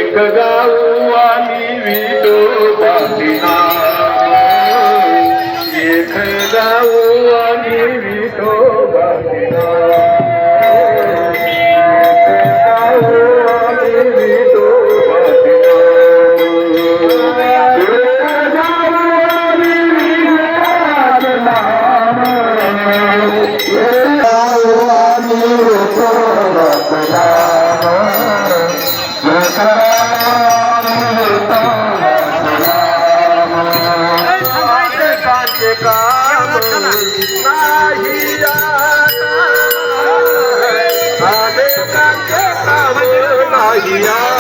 एक गाऊ आम्ही विठोबाचे नाम, एक गाऊ आम्ही विठोबाचे नाम, एक गाऊ आम्ही विठोबाचे नाम, एक गाऊ आम्ही विठोबाचे नाम, एक गाऊ आम्ही विठोबाचे नाम. काम नाही आता, काम नाही.